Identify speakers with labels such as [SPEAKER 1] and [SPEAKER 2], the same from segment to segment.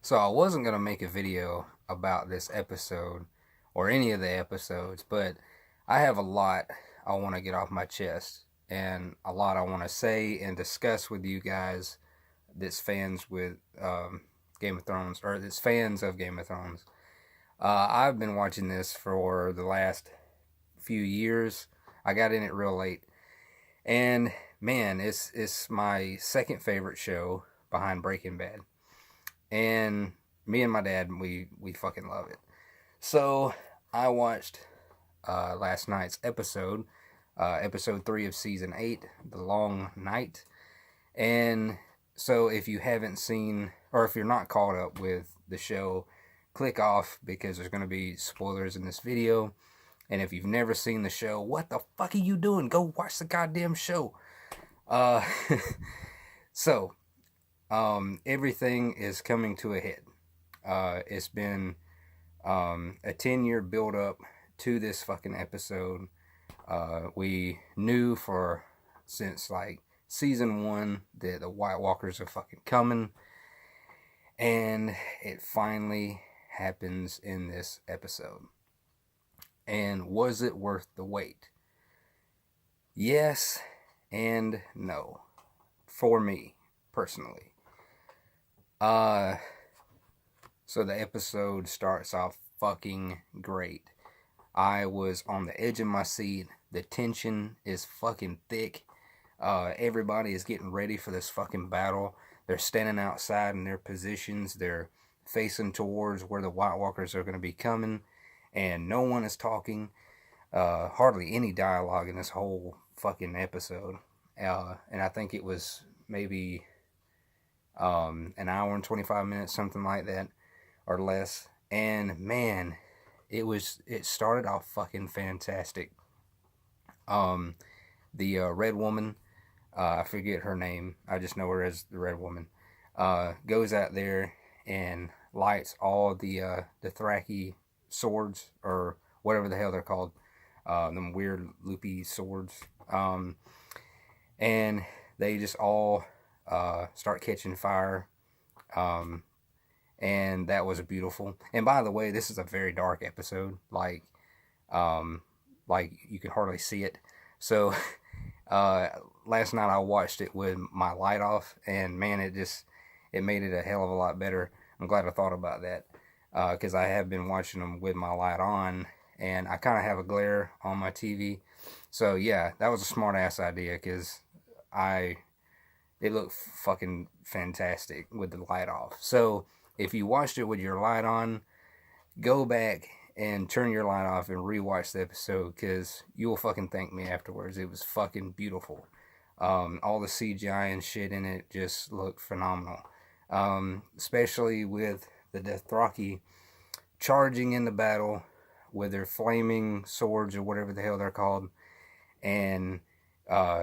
[SPEAKER 1] So I wasn't going to make a video about this episode or any of the episodes, but I have a lot I want to get off my chest and a lot I want to say and discuss with you guys that's fans with Game of Thrones, or that's fans of Game of Thrones. I've been watching this for the last few years. I got in it real late, and man, it's my second favorite show behind Breaking Bad. And me and my dad, we fucking love it. So I watched last night's episode, episode 3 of season 8, The Long Night. And so if you haven't seen, or if you're not caught up with the show, click off because there's going to be spoilers in this video. And if you've never seen the show, what the fuck are you doing? Go watch the goddamn show. Uh, so everything is coming to a head. It's been a 10-year build up to this fucking episode. We knew since like season 1 that the White Walkers are fucking coming, and it finally happens in this episode. And was it worth the wait? Yes and no, for me personally. So the episode starts off fucking great. I was on the edge of my seat. The tension is fucking thick. Everybody is getting ready for this fucking battle. They're standing outside in their positions. They're facing towards where the White Walkers are going to be coming, and no one is talking. Hardly any dialogue in this whole fucking episode. And I think it was maybe an hour and 25 minutes, something like that, or less. And man, it started off fucking fantastic. The Red Woman, I forget her name, I just know her as the Red Woman, goes out there and lights all the Dothraki swords, or whatever the hell they're called, them weird loopy swords, and they just all start catching fire. And that was beautiful. And by the way, this is a very dark episode. Like you can hardly see it. So last night I watched it with my light off, and man, it made it a hell of a lot better. I'm glad I thought about that, because I have been watching them with my light on, and I kind of have a glare on my TV. So yeah, that was a smart ass idea, because it looked fucking fantastic with the light off. So if you watched it with your light on, go back and turn your light off and rewatch the episode, because you will fucking thank me afterwards. It was fucking beautiful. All the CGI and shit in it just looked phenomenal. Especially with the Dothraki charging in the battle with their flaming swords, or whatever the hell they're called. And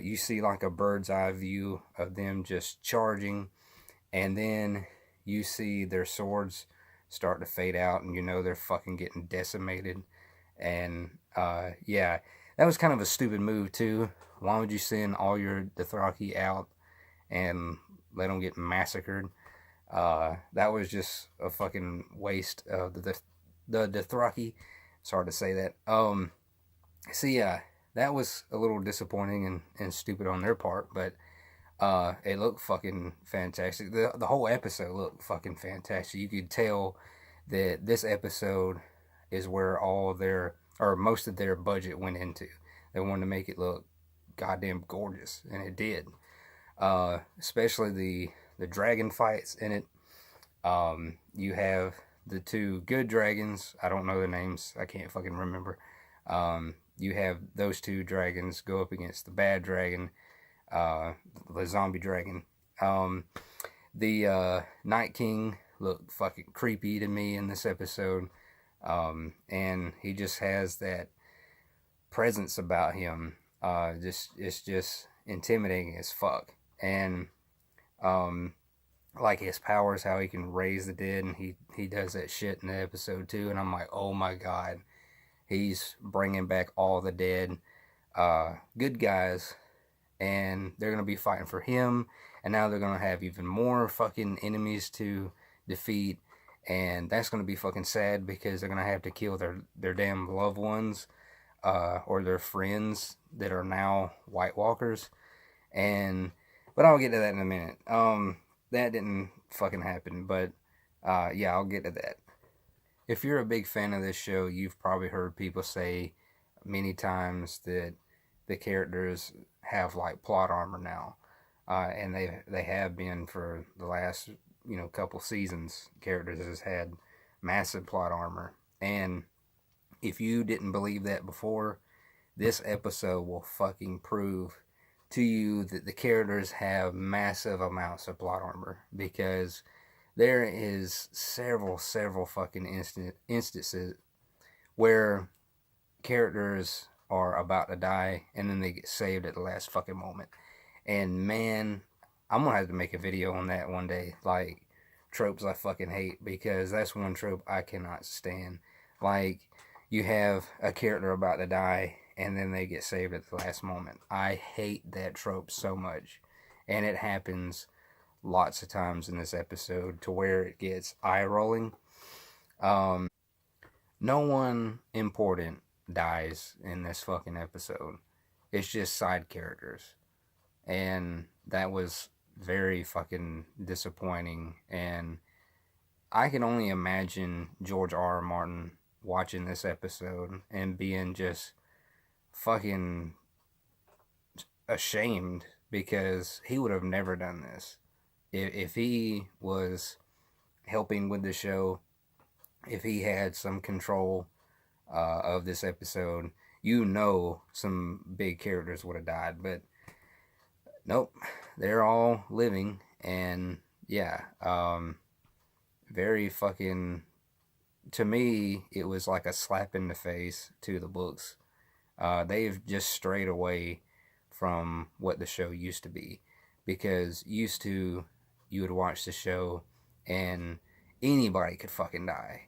[SPEAKER 1] you see like a bird's eye view of them just charging, and then you see their swords start to fade out, and you know they're fucking getting decimated. And yeah, that was kind of a stupid move too. Why would you send all your Dothraki out and let them get massacred? That was just a fucking waste of the Dothraki. It's hard to say that. So yeah, that was a little disappointing and stupid on their part, but it looked fucking fantastic. The whole episode looked fucking fantastic. You could tell that this episode is where all their, or most of their budget went into. They wanted to make it look goddamn gorgeous, and it did. Especially the dragon fights in it. You have the two good dragons. I don't know their names. I can't fucking remember. You have those two dragons go up against the bad dragon, the zombie dragon. The Night King looked fucking creepy to me in this episode. And he just has that presence about him. It's just intimidating as fuck. And like his powers, how he can raise the dead, and he does that shit in the episode too. And I'm like, oh my god, he's bringing back all the dead good guys, and they're gonna be fighting for him. And now they're gonna have even more fucking enemies to defeat, and that's going to be fucking sad because they're going to have to kill their damn loved ones, or their friends that are now White Walkers. And but I'll get to that in a minute. That didn't fucking happen, but yeah, I'll get to that. If you're a big fan of this show, you've probably heard people say many times that the characters have like plot armor now, and they have been for the last couple seasons. Characters has had massive plot armor, and if you didn't believe that before, this episode will fucking prove to you that the characters have massive amounts of plot armor, because there is several fucking instances where characters are about to die and then they get saved at the last fucking moment. And man, I'm gonna have to make a video on that one day. Like, tropes I fucking hate, because that's one trope I cannot stand. Like, you have a character about to die and then they get saved at the last moment. I hate that trope so much. And it happens lots of times in this episode to where it gets eye-rolling. No one important dies in this fucking episode. It's just side characters. And that was very fucking disappointing. And I can only imagine George R.R. Martin watching this episode and being just fucking ashamed, because he would have never done this. If he was helping with the show, if he had some control of this episode, some big characters would have died. But nope, they're all living. And yeah, very fucking, to me, it was like a slap in the face to the books. They've just strayed away from what the show used to be, because used to, you would watch the show and anybody could fucking die.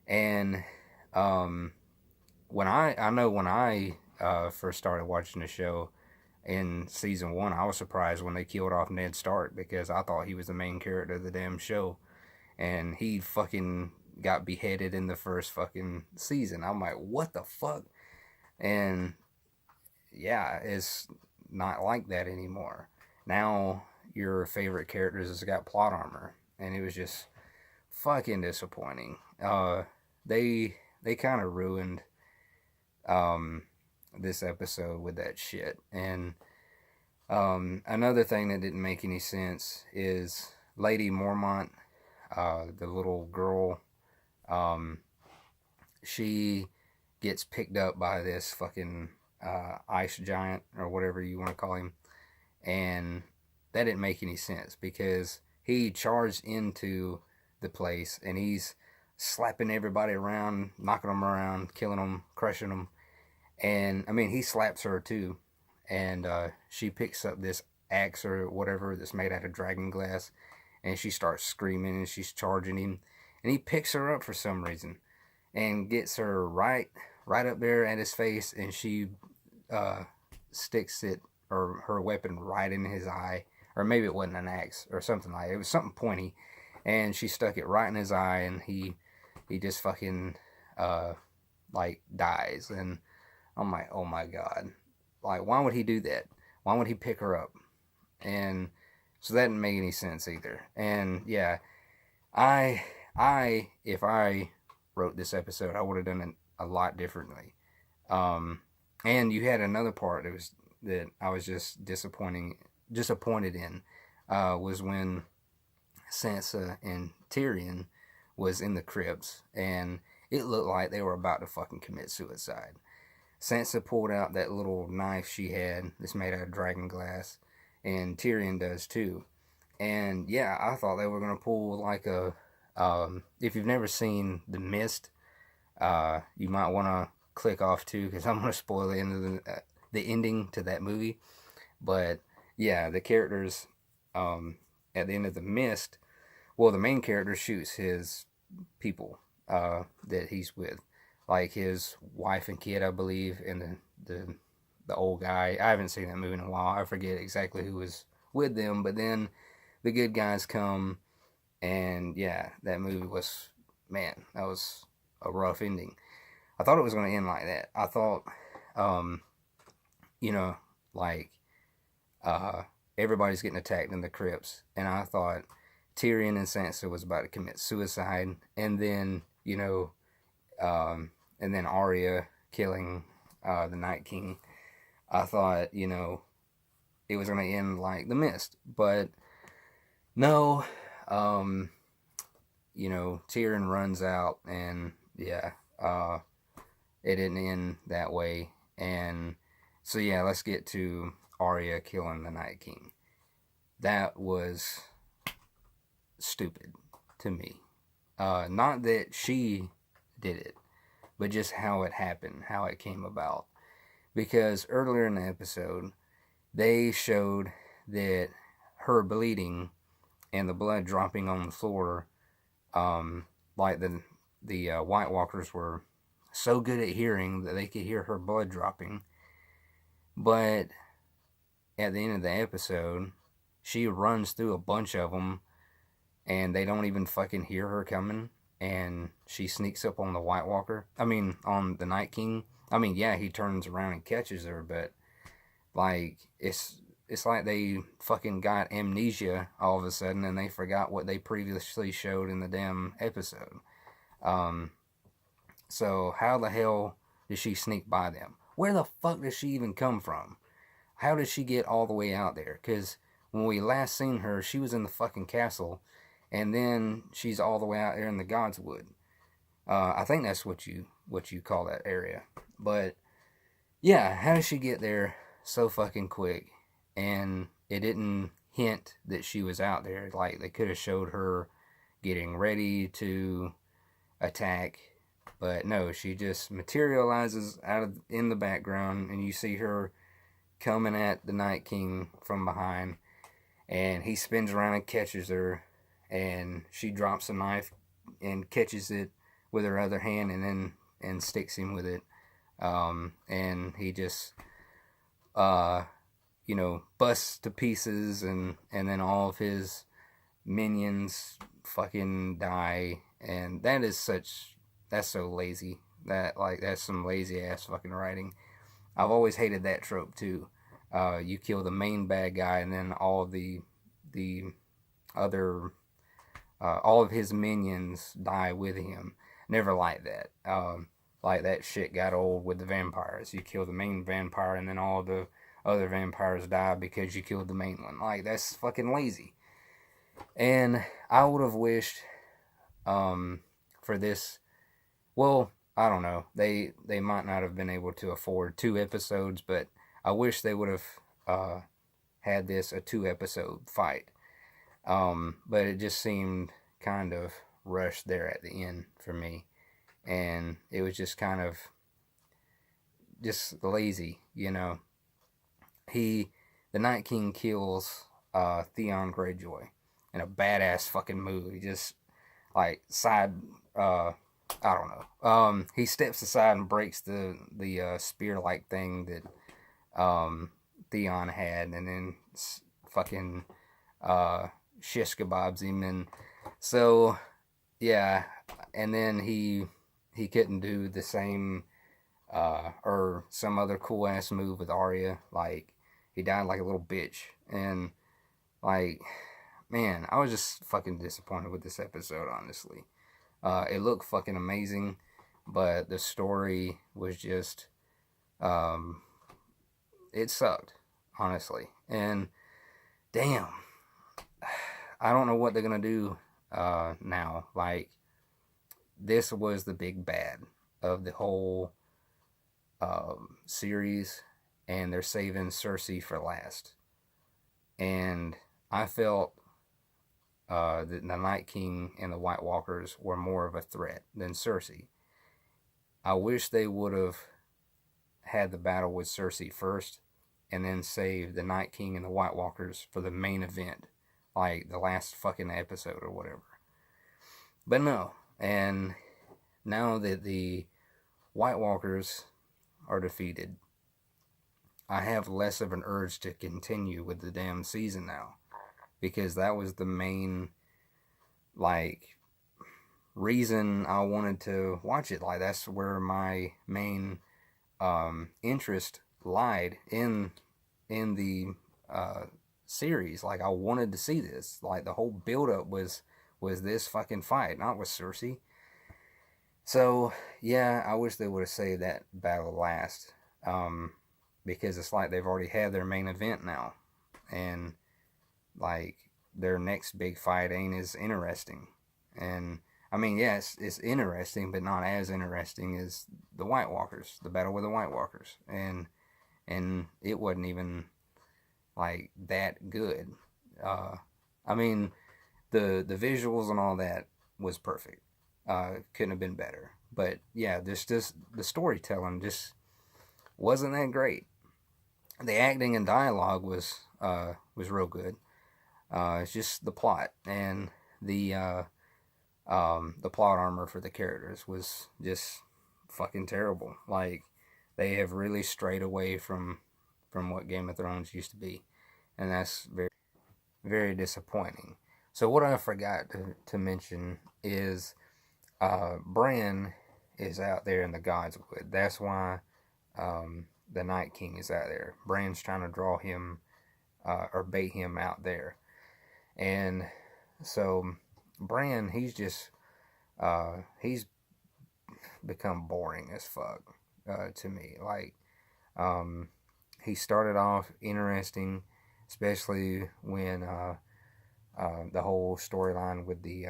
[SPEAKER 1] And when I first started watching the show in season 1, I was surprised when they killed off Ned Stark, because I thought he was the main character of the damn show, and he fucking got beheaded in the first fucking season. I'm like, what the fuck? And yeah, it's not like that anymore. Now your favorite characters has got plot armor, and it was just fucking disappointing. They kind of ruined this episode with that shit. And another thing that didn't make any sense is Lady Mormont, the little girl. She gets picked up by this fucking ice giant, or whatever you want to call him, and that didn't make any sense, because he charged into the place and he's slapping everybody around, knocking them around, killing them, crushing them. And I mean, he slaps her too, and she picks up this axe or whatever that's made out of dragon glass, and she starts screaming and she's charging him, and he picks her up for some reason and gets her right up there at his face, and she sticks it, or her weapon, right in his eye. Or maybe it wasn't an axe or something like it. It was something pointy, and she stuck it right in his eye, and he just fucking like dies. And I'm like, oh my god, like, why would he do that? Why would he pick her up? And so that didn't make any sense either. And yeah, if I wrote this episode, I would have done it a lot differently. And you had another part that I was just disappointed in, was when Sansa and Tyrion was in the crypts, and it looked like they were about to fucking commit suicide. Sansa pulled out that little knife she had that's made out of dragon glass, and Tyrion does too. And yeah, I thought they were going to pull like a, if you've never seen The Mist, you might want to click off too, because I'm going to spoil the end of the ending to that movie. But yeah, the characters at the end of The Mist, well, the main character shoots his people that he's with, like his wife and kid, I believe, and the old guy. I haven't seen that movie in a while. I forget exactly who was with them, but then the good guys come And yeah, that movie was, man, that was a rough ending. I thought it was going to end like that. I thought, um, you know, like uh, everybody's getting attacked in the crypts, and I thought Tyrion and Sansa was about to commit suicide, and then and then Arya killing the Night King. I thought it was going to end like The Mist, but no. Um, Tyrion runs out, and yeah, it didn't end that way. And so yeah, let's get to Arya killing the Night King. That was stupid to me. Not that she did it, but just how it happened, how it came about. Because earlier in the episode, they showed that her bleeding and the blood dropping on the floor, like the White Walkers were so good at hearing that they could hear her blood dropping. But at the end of the episode, she runs through a bunch of them, and they don't even fucking hear her coming. And she sneaks up on the White Walker. I mean, on the Night King. I mean, yeah, he turns around and catches her, but like it's like they fucking got amnesia all of a sudden, and they forgot what they previously showed in the damn episode. Um, so how the hell did she sneak by them? Where the fuck did she even come from? How did she get all the way out there? Because when we last seen her, she was in the fucking castle, and then she's all the way out there in the Godswood. I think that's what you call that area. But yeah, how did she get there so fucking quick? And it didn't hint that she was out there. Like, they could have showed her getting ready to attack, but no, she just materializes in the background, and you see her coming at the Night King from behind, and he spins around and catches her, and she drops a knife and catches it with her other hand, and sticks him with it. And he just busts to pieces, and then all of his minions fucking die, and that's so lazy. That's some lazy ass fucking writing. I've always hated that trope too. You kill the main bad guy, and then all of the other all of his minions die with him. Never liked that. Like, that shit got old with the vampires. You kill the main vampire, and then all the other vampires die because you killed the main one. Like, that's fucking lazy. And I would have wished for this. Well, I don't know. They might not have been able to afford 2 episodes, but I wish they would have had this a 2-episode fight. But it just seemed kind of rushed there at the end for me, and it was just kind of just lazy. The Night King kills Theon Greyjoy in a badass fucking move. He just like side. I don't know. He steps aside and breaks the spear like thing that Theon had, and then fucking shish kebabs him, and so yeah, and then he couldn't do the same or some other cool ass move with Arya. Like, he died like a little bitch, and like, man, I was just fucking disappointed with this episode, honestly. It looked fucking amazing, but the story was just it sucked, honestly. And damn, I don't know what they're gonna do now. Like, this was the big bad of the whole series, and they're saving Cersei for last. And I felt that the Night King and the White Walkers were more of a threat than Cersei. I wish they would have had the battle with Cersei first, and then saved the Night King and the White Walkers for the main event, like the last fucking episode or whatever. But no, and now that the White Walkers are defeated, I have less of an urge to continue with the damn season now, because that was the main like reason I wanted to watch it. Like that's where my main interest lied in the uh, series. Like I wanted to see this. Like the whole build up was this fucking fight, not with Cersei. So yeah, I wish they would have saved that battle last, um, because it's like they've already had their main event now, and like their next big fight ain't as interesting. And I mean, yes, it's interesting, but not as interesting as the White Walkers, the battle with the White Walkers, and it wasn't even like that good. Uh, I mean, the visuals and all that was perfect. Couldn't have been better. But yeah, just the storytelling just wasn't that great. The acting and dialogue was real good. It's just the plot and the the plot armor for the characters was just fucking terrible. Like they have really strayed away from what Game of Thrones used to be, and that's very disappointing. So what I forgot to mention is Bran is out there in the Godswood. That's why the Night King is out there. Bran's trying to draw him or bait him out there, and so Bran he's become boring as fuck to me. Like um, he started off interesting, especially when the whole storyline with the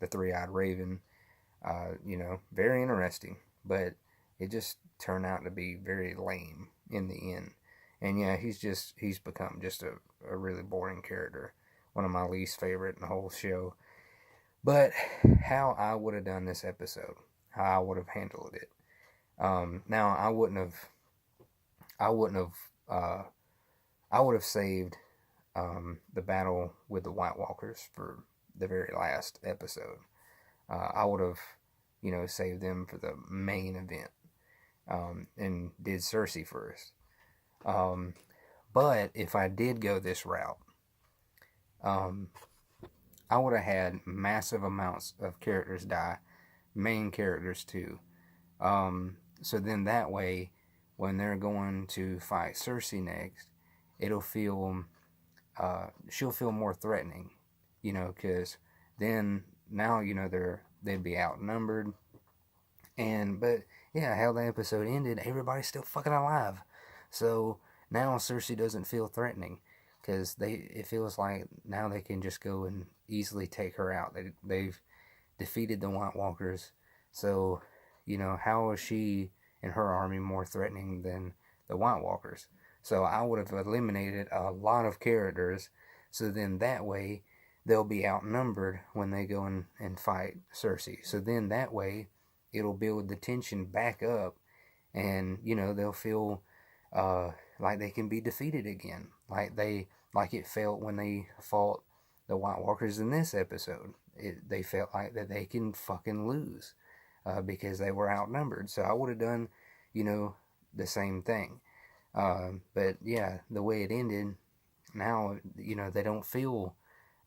[SPEAKER 1] three-eyed raven. Very interesting, but it just turned out to be very lame in the end. And yeah, he's become just a really boring character, one of my least favorite in the whole show. But how I would have done this episode, how I would have handled it. Now I wouldn't have, I would have saved the battle with the White Walkers for the very last episode. I would have, saved them for the main event, and did Cersei first. Um, but if I did go this route, um, I would have had massive amounts of characters die, main characters too. So then that way, when they're going to fight Cersei next, it'll feel, she'll feel more threatening, because then now they'd be outnumbered. But yeah, how the episode ended, everybody's still fucking alive. So now Cersei doesn't feel threatening because it feels like now they can just go and easily take her out. They've defeated the White Walkers, so how is she and her army more threatening than the White Walkers? So I would have eliminated a lot of characters, so then that way they'll be outnumbered when they go and fight Cersei. So then that way it'll build the tension back up, and they'll feel like they can be defeated again, like it felt when they fought the White Walkers in this episode. They felt like that they can fucking lose because they were outnumbered. So I would have done, the same thing. But yeah, the way it ended, now they don't feel.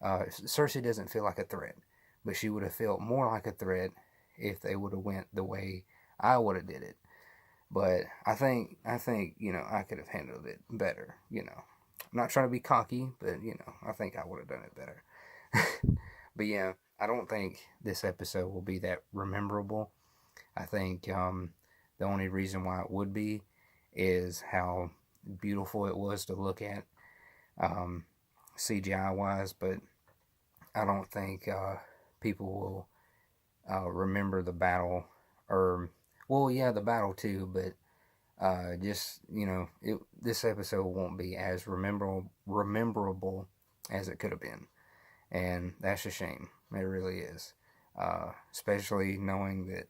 [SPEAKER 1] Cersei doesn't feel like a threat, but she would have felt more like a threat if they would have went the way I would have did it. But I think I could have handled it better. I'm not trying to be cocky, but I think I would have done it better. But yeah, I don't think this episode will be that rememberable. I think the only reason why it would be is how beautiful it was to look at, CGI wise, but I don't think people will remember the battle, or well, yeah, the battle too, but just this episode won't be as rememberable as it could have been, and that's a shame. It really is, especially knowing that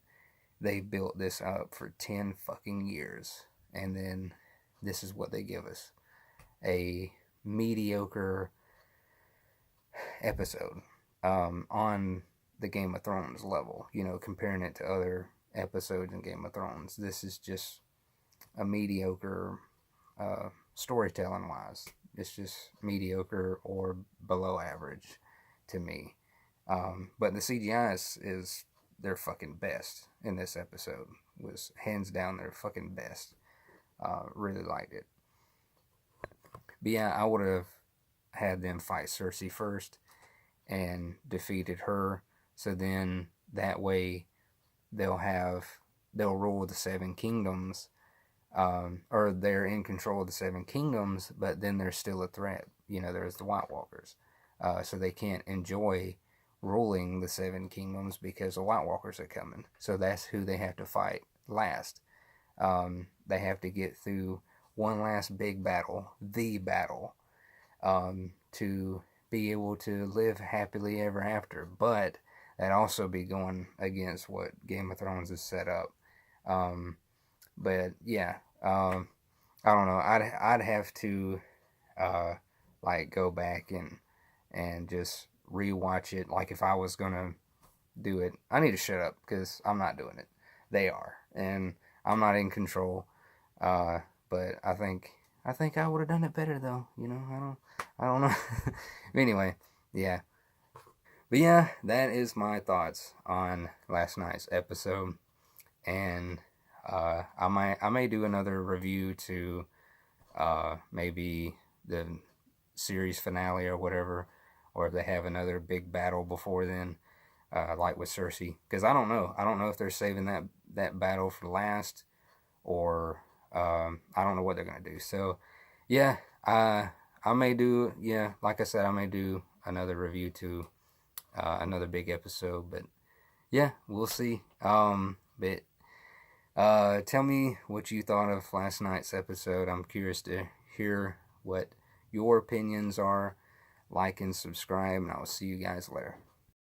[SPEAKER 1] they built this up for 10 fucking years, and then this is what they give us: a mediocre episode on the Game of Thrones level. Comparing it to other episodes in Game of Thrones, this is just a mediocre storytelling wise. It's just mediocre or below average to me. But the CGI is their fucking best in this episode. Was hands down their fucking best. Really liked it. But yeah, I would have had them fight Cersei first and defeated her. So then that way they'll rule the Seven Kingdoms, or they're in control of the Seven Kingdoms, but then there's still a threat. There's the White Walkers, so they can't enjoy ruling the Seven Kingdoms because the White Walkers are coming. So that's who they have to fight last. They have to get through one last big battle, the battle, to be able to live happily ever after. But that also be going against what Game of Thrones is set up. But yeah, I don't know. I'd have to like go back and just rewatch it. Like if I was gonna do it, I need to shut up because I'm not doing it. They are, and I'm not in control. But I think I would have done it better though. I don't know. But anyway, yeah. But yeah, that is my thoughts on last night's episode, and I may do another review to maybe the series finale or whatever, or if they have another big battle before then, like with Cersei, because I don't know. I don't know if they're saving that battle for last, or I don't know what they're gonna do. So yeah, I may do, yeah, like I said, I may do another review to another big episode, but yeah, we'll see. But tell me what you thought of last night's episode. I'm curious to hear what your opinions are. Like and subscribe, and I will see you guys later.